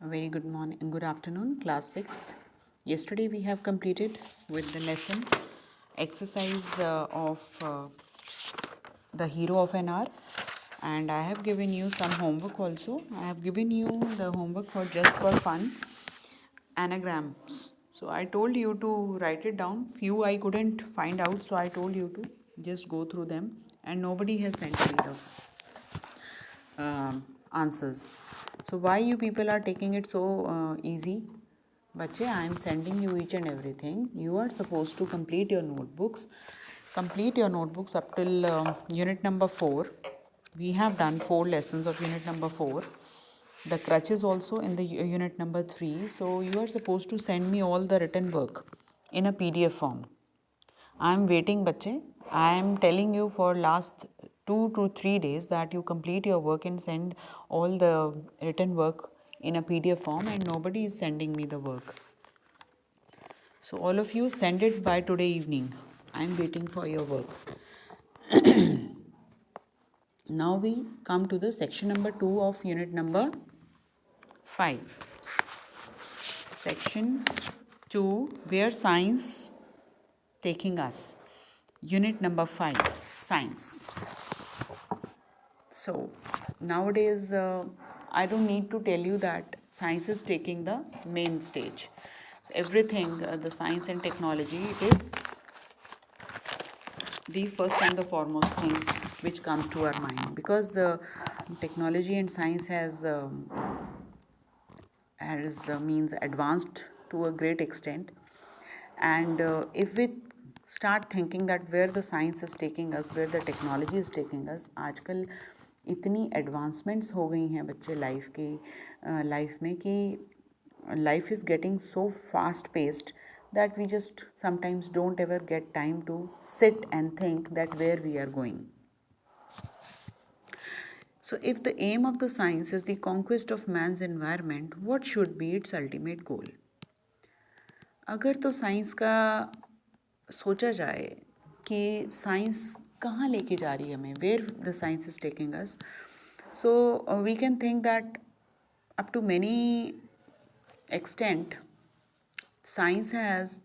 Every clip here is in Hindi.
A very good morning, good afternoon, class 6th. Yesterday we have completed with the lesson exercise of the hero of an hour, and I have given you some homework also. I have given you the homework for just for fun anagrams. So I told you to write it down. Few I couldn't find out, so I told you to just go through them, and nobody has sent me the answers. So why you people are taking it so easy? Bache, I am sending you each and everything. You are supposed to complete your notebooks. Complete your notebooks up till unit number 4. We have done 4 lessons of unit number 4. The crutches also in the unit number 3. So you are supposed to send me all the written work in a PDF form. I am waiting, bache. I am telling you for last 2 to 3 days that you complete your work and send all the written work in a PDF form, and nobody is sending me the work. So all of you send it by today evening. I am waiting for your work. Now we come to the section number 2 of unit number 5. Section 2, where science taking us. Unit number 5, science. So nowadays I don't need to tell you that science is taking the main stage. Everything, the science and technology, it is the first and the foremost thing which comes to our mind, because the technology and science has means advanced to a great extent. And if we start thinking that where the science is taking us, where the technology is taking us, आजकल इतनी एडवांसमेंट्स हो गई हैं बच्चे लाइफ में कि life is getting so fast paced that we just sometimes don't ever get time to sit and think that where we are going. So if the aim of the science is the conquest of man's environment, what should be its ultimate goal? अगर तो साइंस का सोचा जाए कि साइंस कहाँ लेके जा रही है हमें, where the science is taking us, so we can think that up to many extent science has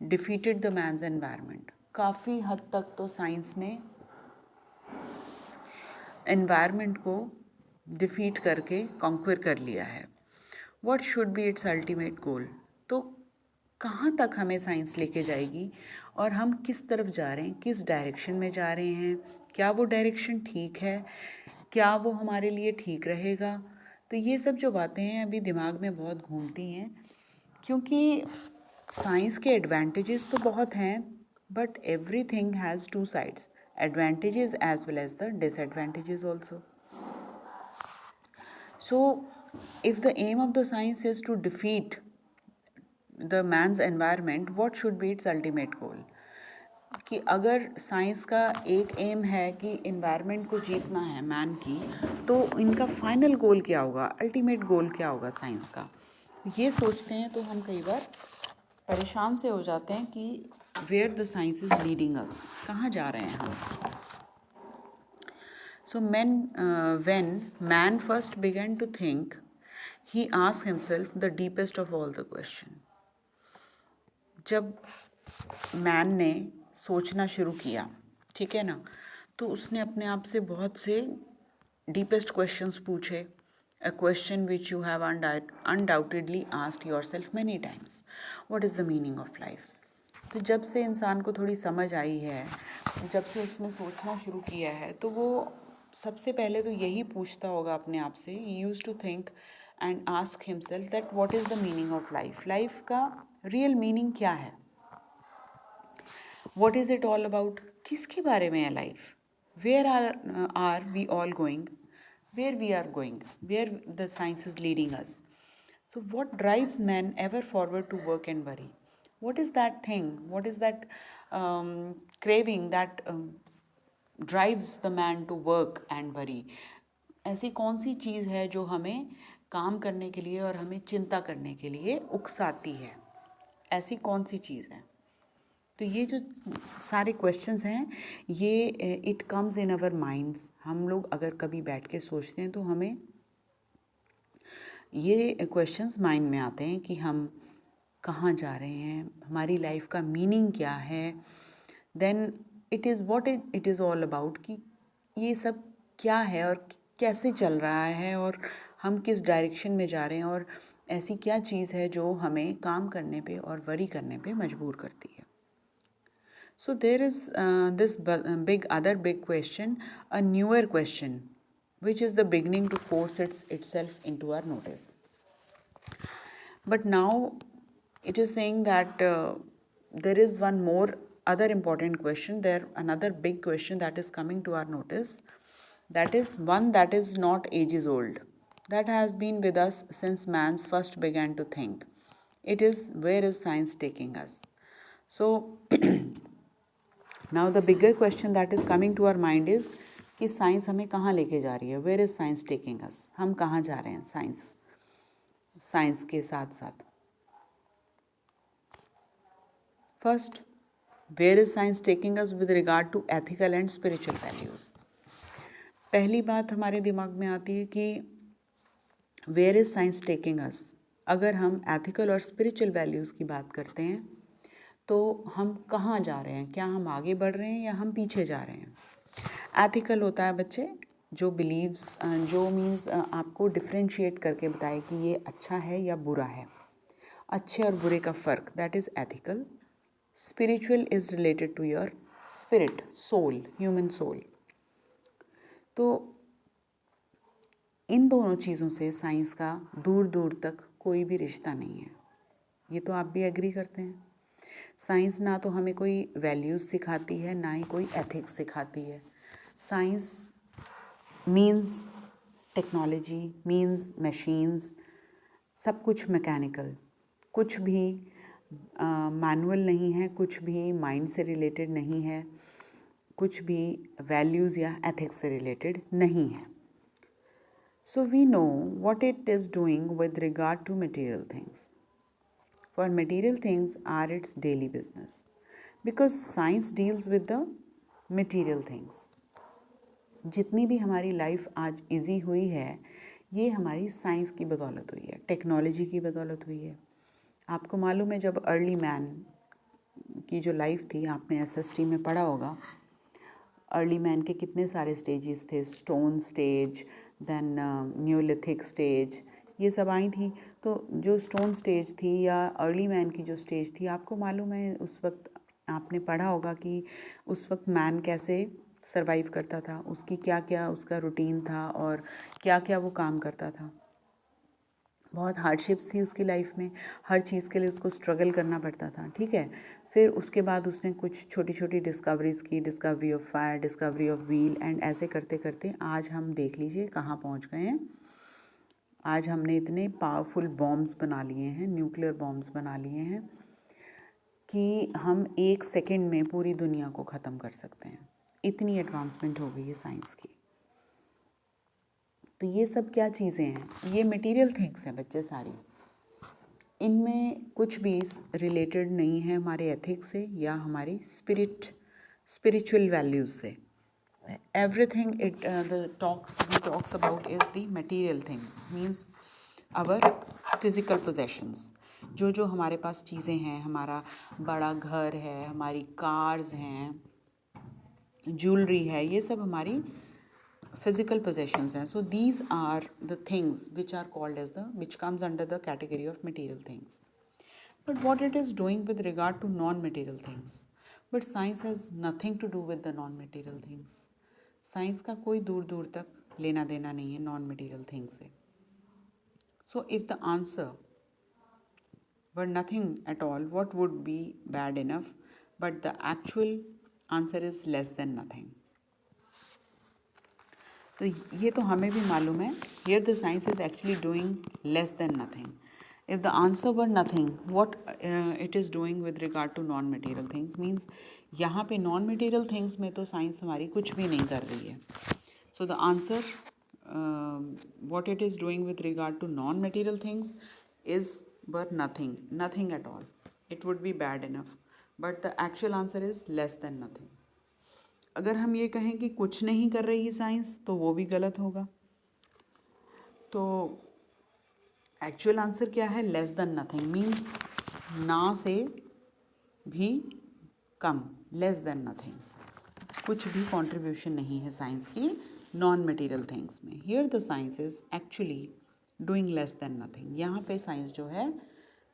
defeated the man's environment. काफ़ी हद तक तो साइंस ने एनवायरनमेंट को डिफीट करके कॉन्क्वर कर लिया है. What should be it's ultimate goal? तो कहाँ तक हमें साइंस लेके जाएगी और हम किस तरफ जा रहे हैं, किस डायरेक्शन में जा रहे हैं, क्या वो डायरेक्शन ठीक है, क्या वो हमारे लिए ठीक रहेगा? तो ये सब जो बातें हैं अभी दिमाग में बहुत घूमती हैं, क्योंकि साइंस के एडवांटेजेस तो बहुत हैं, but everything has two sides, advantages as well as the disadvantages also. So if the aim of the science is to defeat the man's environment, what should be its ultimate goal? कि अगर साइंस का एक एम है कि इन्वायरमेंट को जीतना है मैन की, तो इनका फाइनल गोल क्या होगा, अल्टीमेट गोल क्या होगा साइंस का? ये सोचते हैं तो हम कई बार परेशान से हो जाते हैं कि where the science is leading us, कहाँ जा रहे हैं हम. So when man first began to think, he asked himself the deepest of all the question. जब मैन ने सोचना शुरू किया, ठीक है ना, तो उसने अपने आप से बहुत से डीपेस्ट क्वेश्चंस पूछे. A question which you have undoubtedly asked yourself many times. What is the meaning of life? तो जब से इंसान को थोड़ी समझ आई है, जब से उसने सोचना शुरू किया है, तो वो सबसे पहले तो यही पूछता होगा अपने आप से. He used to think and ask himself that what is the meaning of life? Life का रियल मीनिंग क्या है? What is it all about? किसके बारे में है life? Where are we all going? Where we are going? Where the science is leading us? So what drives men ever forward to work and worry? What is that thing? What is that craving that drives the man to work and worry? ऐसी कौन सी चीज़ है जो हमें काम करने के लिए और हमें चिंता करने के लिए उकसाती है? ऐसी कौन सी चीज़ है? तो ये जो सारे क्वेश्चंस हैं, ये it comes in our minds. हम लोग अगर कभी बैठ के सोचते हैं तो हमें ये क्वेश्चंस माइंड में आते हैं कि हम कहाँ जा रहे हैं, हमारी लाइफ का मीनिंग क्या है, then it is what it is all about, कि ये सब क्या है और कैसे चल रहा है और हम किस डायरेक्शन में जा रहे हैं, और ऐसी क्या चीज़ है जो हमें काम करने पे और वरी करने पे मजबूर करती है. So there is this big other big question, a newer question, which is the beginning to force itself into our notice. But now it is saying that there is one more other important question. There another big question that is coming to our notice. That is one that is not ages old. That has been with us since man's first began to think. It is, where is science taking us? So now the bigger question that is coming to our mind is कि साइंस हमें कहाँ लेके जा रही है. Where is science taking us? हम कहाँ जा रहे हैं साइंस के साथ साथ. First, where is science taking us with regard to ethical and spiritual values. पहली बात हमारे दिमाग में आती है कि where is science taking us. अगर हम एथिकल और स्पिरिचुअल वैल्यूज़ की बात करते हैं तो हम कहाँ जा रहे हैं? क्या हम आगे बढ़ रहे हैं या हम पीछे जा रहे हैं? एथिकल होता है बच्चे जो बिलीव्स, जो मीन्स आपको डिफ्रेंशिएट करके बताए कि ये अच्छा है या बुरा है, अच्छे और बुरे का फ़र्क, that is ethical. Spiritual is related to your spirit, soul, human soul. तो इन दोनों चीज़ों से साइंस का दूर दूर तक कोई भी रिश्ता नहीं है. ये तो आप भी एग्री करते हैं. साइंस ना तो हमें कोई वैल्यूज़ सिखाती है, ना ही कोई एथिक्स सिखाती है. Science means technology, means machines, सब कुछ मैकेनिकल, कुछ भी मैनुअल नहीं है, कुछ भी माइंड से रिलेटेड नहीं है, कुछ भी वैल्यूज़ या एथिक्स से रिलेटेड नहीं है. So we know what it is doing with regard to material things. For material things are its daily business, because science deals with the material things. जितनी भी हमारी लाइफ आज इजी हुई है ये हमारी साइंस की बदौलत हुई है, टेक्नोलॉजी की बदौलत हुई है. आपको मालूम है जब अर्ली मैन की जो लाइफ थी, आपने एसएसटी में पढ़ा होगा, अर्ली मैन के कितने सारे स्टेजेस थे. Stone stage, then neolithic stage, ये सब आई थी. तो जो स्टोन स्टेज थी या अर्ली मैन की जो स्टेज थी, आपको मालूम है उस वक्त आपने पढ़ा होगा कि उस वक्त मैन कैसे सरवाइव करता था, उसकी क्या क्या उसका रूटीन था और क्या क्या वो काम करता था. बहुत हार्डशिप्स थी उसकी लाइफ में, हर चीज़ के लिए उसको स्ट्रगल करना पड़ता था. ठीक है, फिर उसके बाद उसने कुछ छोटी छोटी डिस्कवरीज़ की, discovery of fire, discovery of wheel, and ऐसे करते करते आज हम देख लीजिए कहाँ पहुँच गए हैं. आज हमने इतने पावरफुल बॉम्ब्स बना लिए हैं, न्यूक्लियर बॉम्ब्स बना लिए हैं कि हम 1 सेकंड में पूरी दुनिया को ख़त्म कर सकते हैं. इतनी एडवांसमेंट हो गई है साइंस की. तो ये सब क्या चीज़ें हैं? ये मटेरियल थिंग्स हैं बच्चे सारी. इनमें कुछ भी रिलेटेड नहीं है हमारे एथिक्स से या हमारी स्पिरिचुअल वैल्यूज़ से. Everything the talks about is the material things, means our physical possessions. जो जो हमारे पास चीज़ें हैं, हमारा बड़ा घर है, हमारी कार्स हैं, ज्वेलरी है, ये सब हमारी physical possessions हैं. So these are the things which are called as which comes under the category of material things. But what it is doing with regard to non-material things? But science has nothing to do with the non-material things. Science का कोई दूर दूर तक लेना देना नहीं है नॉन मटेरियल थिंग से. So if the answer were nothing at all, what would be bad enough, but the actual answer is less than nothing. तो ये तो हमें भी मालूम है. Here the science is actually doing less than nothing. If the answer were nothing, what it is doing with regard to non-material things means यहाँ पे non-material things में तो साइंस हमारी कुछ भी नहीं कर रही है. So the answer what it is doing with regard to non-material things is but nothing at all. It would be bad enough, but the actual answer is less than nothing. अगर हम ये कहें कि कुछ नहीं कर रही है साइंस तो वो भी गलत होगा. तो एक्चुअल आंसर क्या है? लेस देन नथिंग मीन्स ना से भी कम, लेस देन नथिंग, कुछ भी कंट्रीब्यूशन नहीं है साइंस की नॉन मटेरियल थिंग्स में. Here the science is actually doing less than nothing. यहाँ पे साइंस जो है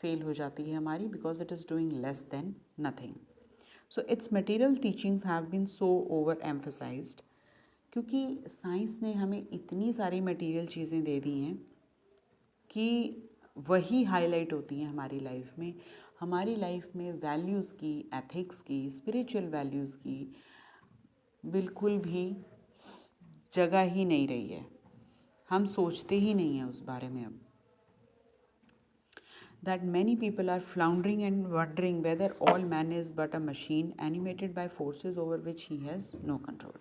फेल हो जाती है हमारी, because it is doing less than nothing. So its material teachings have been so over emphasised, क्योंकि साइंस ने हमें इतनी सारी मटेरियल चीज़ें दे दी हैं कि वही हाईलाइट होती हैं हमारी लाइफ में. हमारी लाइफ में वैल्यूज़ की, एथिक्स की, स्पिरिचुअल वैल्यूज़ की बिल्कुल भी जगह ही नहीं रही है. हम सोचते ही नहीं हैं उस बारे में अब. That many people are floundering and wondering whether all man is but a machine animated by forces over which he has no control.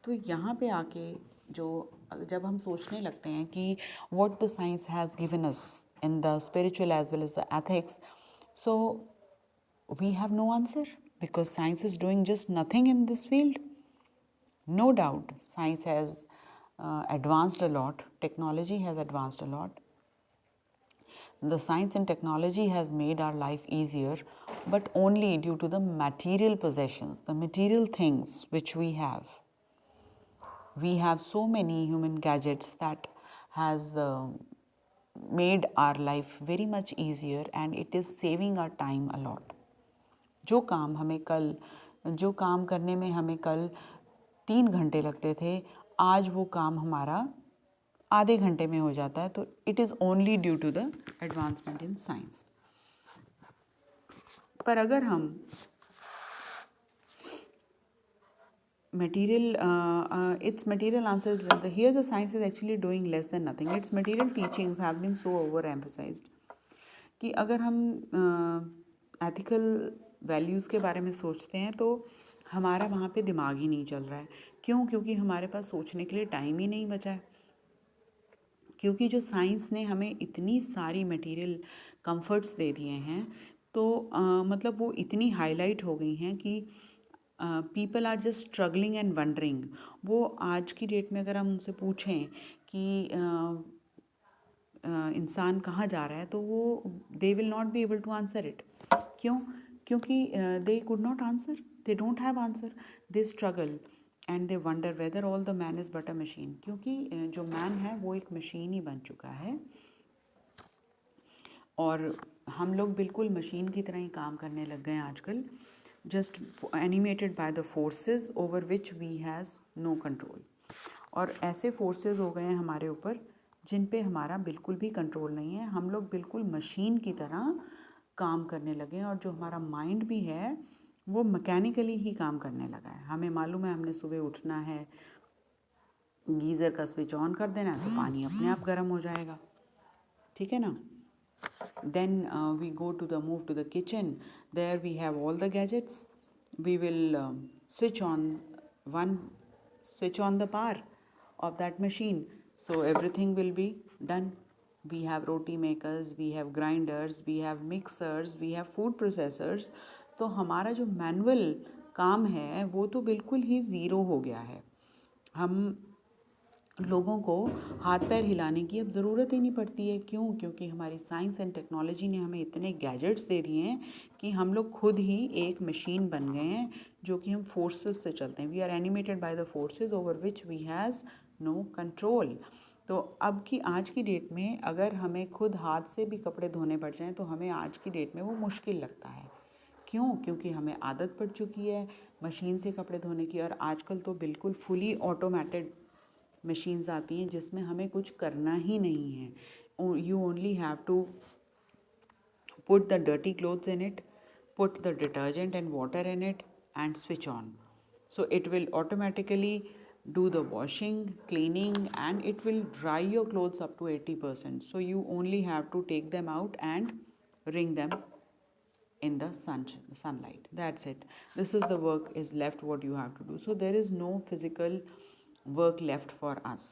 तो यहाँ पे आके जो जब हम सोचने लगते हैं कि what the science has given us in the spiritual as well as the ethics, so we have no answer because science is doing just nothing in this field. No doubt, science has advanced a lot, technology has advanced a lot. The science and technology has made our life easier, but only due to the material possessions, the material things which we have. We have so many human gadgets that has made our life very much easier, and it is saving our time a lot. जो काम करने में हमें कल 3 घंटे लगते थे, आज वो काम हमारा आधे घंटे में हो जाता है. तो it is only due to the advancement in science. पर अगर हम material its material answers, here the science is actually doing less than nothing. Its material teachings have been so overemphasized कि अगर हम एथिकल वैल्यूज़ के बारे में सोचते हैं तो हमारा वहाँ पे दिमाग ही नहीं चल रहा है. क्यों? क्योंकि हमारे पास सोचने के लिए टाइम ही नहीं बचा है. क्योंकि जो साइंस ने हमें इतनी सारी मटेरियल कंफर्ट्स दे दिए हैं, तो मतलब वो इतनी हाईलाइट हो गई हैं कि people are just struggling and wondering. वो आज की डेट में अगर हम उनसे पूछें कि इंसान कहाँ जा रहा है, तो वो they will not be able to answer it. क्यों? क्योंकि they could not answer, they don't have answer, they struggle and they wonder whether all the man is but a machine. क्योंकि जो मैन है वो एक मशीन ही बन चुका है और हम लोग बिल्कुल मशीन की तरह ही काम करने लग गए हैं आजकल, just animated by the forces over which we has no control. और ऐसे forces हो गए हैं हमारे ऊपर जिन पे हमारा बिल्कुल भी कंट्रोल नहीं है. हम लोग बिल्कुल मशीन की तरह काम करने लगे हैं और जो हमारा माइंड भी है वो मैकेनिकली ही काम करने लगा है. हमें मालूम है हमने सुबह उठना है, गीज़र का स्विच ऑन कर देना है तो पानी अपने आप गर्म हो जाएगा. ठीक है ना? Then we go to the move to the kitchen. There we have all the gadgets. We will switch on the power of that machine, so everything will be done. We have roti makers, we have grinders, we have mixers, we have food processors. तो हमारा जो मैनुअल काम है वो तो बिल्कुल ही ज़ीरो हो गया है. हम लोगों को हाथ पैर हिलाने की अब ज़रूरत ही नहीं पड़ती है. क्यों? क्योंकि हमारी साइंस एंड टेक्नोलॉजी ने हमें इतने गैजेट्स दे दिए हैं कि हम लोग खुद ही एक मशीन बन गए हैं जो कि हम फोर्सेस से चलते हैं. We are animated by the forces over which we has no control. तो अब की आज की डेट में अगर हमें खुद हाथ से भी कपड़े धोने पड़ जाएँ तो हमें आज की डेट में वो मुश्किल लगता है. क्यों? क्योंकि हमें आदत पड़ चुकी है मशीन से कपड़े धोने की. और आजकल तो बिल्कुल फुली ऑटोमेटेड मशीन्स आती हैं जिसमें हमें कुछ करना ही नहीं है. You only have to put the dirty clothes in it, put the detergent and water in it and switch on. So it will automatically do the washing, cleaning, and it will dry your clothes up to 80%. So you only have to take them out and wring them in the sunlight. That's it. This is the work is left what you have to do. So there is no physical work left for us.